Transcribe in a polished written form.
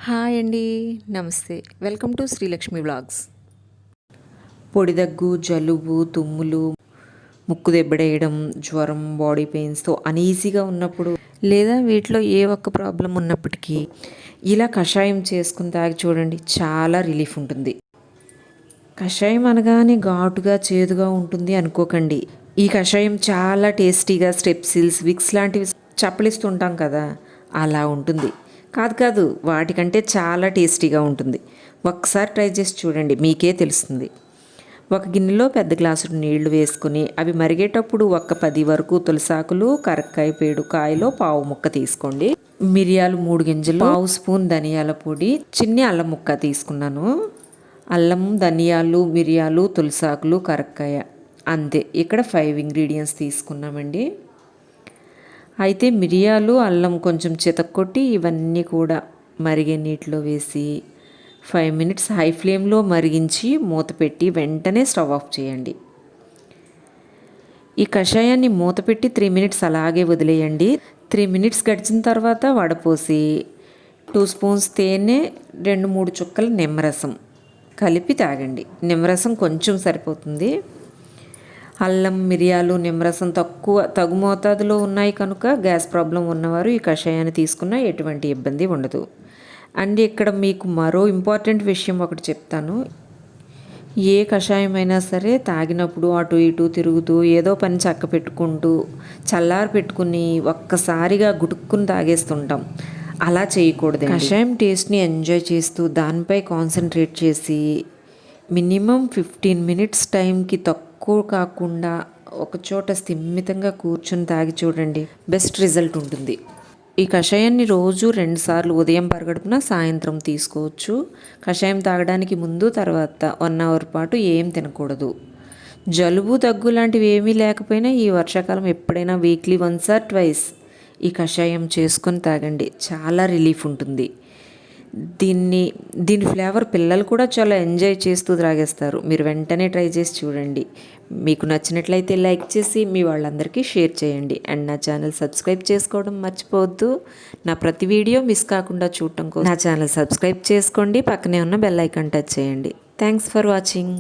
Hi అండి. నమస్తే. Welcome to Srilakshmi vlogs. పొడి దగ్గు, జలుబు, తుమ్ములు, ముక్కు దెబ్బడేయడం, జ్వరం, బాడీ పెయిన్స్తో అనీజీగా ఉన్నప్పుడు లేదా వీటిలో ఏ ఒక్క ప్రాబ్లం ఉన్నప్పటికీ ఇలా కషాయం చేసుకుని తాగి చూడండి, చాలా రిలీఫ్ ఉంటుంది. కషాయం అనగానే ఘాటుగా చేదుగా ఉంటుంది అనుకోకండి. ఈ కషాయం చాలా టేస్టీగా స్టెప్సిల్స్, విక్స్ లాంటివి చప్పలిస్తుంటాం కదా, అలా ఉంటుంది. కాదు, వాటికంటే చాలా టేస్టీగా ఉంటుంది. ఒక్కసారి ట్రై చేసి చూడండి, మీకే తెలుస్తుంది. ఒక గిన్నెలో పెద్ద గ్లాసుడు నీళ్లు వేసుకుని అవి మరిగేటప్పుడు 10 వరకు తులసాకులు, కరక్కాయ పేడు కాయలో పావు ముక్క తీసుకోండి. మిరియాలు 3 గింజలు, పావు స్పూన్ ధనియాల పొడి, చిన్ని అల్లం ముక్క తీసుకున్నాను. అల్లం, ధనియాలు, మిరియాలు, తులసాకులు, కరక్కాయ, అంతే. ఇక్కడ 5 ఇంగ్రీడియంట్స్ తీసుకున్నామండి. అయితే మిరియాలు, అల్లం కొంచెం చితక్కొట్టి ఇవన్నీ కూడా మరిగే నీటిలో వేసి 5 మినిట్స్ హై ఫ్లేమ్లో మరిగించి మూత పెట్టి వెంటనే స్టవ్ ఆఫ్ చేయండి. ఈ కషాయాన్ని మూత పెట్టి 3 మినిట్స్ అలాగే వదిలేయండి. 3 మినిట్స్ గడిచిన తర్వాత వడపోసి 2 స్పూన్స్ తేనె, 2-3 చుక్కల నిమ్మరసం కలిపి తాగండి. నిమ్మరసం కొంచెం సరిపోతుంది. అల్లం, మిరియాలు, నిమ్మరసం తగు మోతాదులో ఉన్నాయి కనుక గ్యాస్ ప్రాబ్లం ఉన్నవారు ఈ కషాయాన్ని తీసుకున్నా ఎటువంటి ఇబ్బంది ఉండదు. అండ్ ఇక్కడ మీకు మరో ఇంపార్టెంట్ విషయం ఒకటి చెప్తాను. ఏ కషాయం అయినా సరే తాగినప్పుడు అటు ఇటు తిరుగుతూ ఏదో పని చక్క పెట్టుకుంటూ చల్లారి పెట్టుకుని ఒక్కసారిగా గుటుక్కుని తాగేస్తుంటాం. అలా చేయకూడదు. కషాయం టేస్ట్ని ఎంజాయ్ చేస్తూ దానిపై కాన్సన్ట్రేట్ చేసి మినిమం 15 మినిట్స్ టైంకి తక్కువ కాకుండా ఒకచోట స్థిమితంగా కూర్చొని తాగి చూడండి, బెస్ట్ రిజల్ట్ ఉంటుంది. ఈ కషాయాన్ని రోజు 2 సార్లు ఉదయం పరగడుపున, సాయంత్రం తీసుకోవచ్చు. కషాయం తాగడానికి ముందు తర్వాత 1 అవర్ పాటు ఏం తినకూడదు. జలుబు, దగ్గు లాంటివి ఏమీ లేకపోయినా ఈ వర్షాకాలం ఎప్పుడైనా వీక్లీ 1 ఆర్ 2 ఈ కషాయం చేసుకొని తాగండి, చాలా రిలీఫ్ ఉంటుంది. దీని ఫ్లేవర్ పిల్లలు కూడా చాలా ఎంజాయ్ చేస్తూ త్రాగేస్తారు. మీరు వెంటనే ట్రై చేసి చూడండి. మీకు నచ్చినట్లయితే లైక్ చేసి మీ వాళ్ళందరికీ షేర్ చేయండి. అండ్ నా ఛానల్ సబ్స్క్రైబ్ చేసుకోవడం మర్చిపోవద్దు. నా ప్రతి వీడియో మిస్ కాకుండా చూడటం కోసం నా ఛానల్ సబ్స్క్రైబ్ చేసుకోండి. పక్కనే ఉన్న బెల్ ఐకాన్ టచ్ చేయండి. Thanks for watching.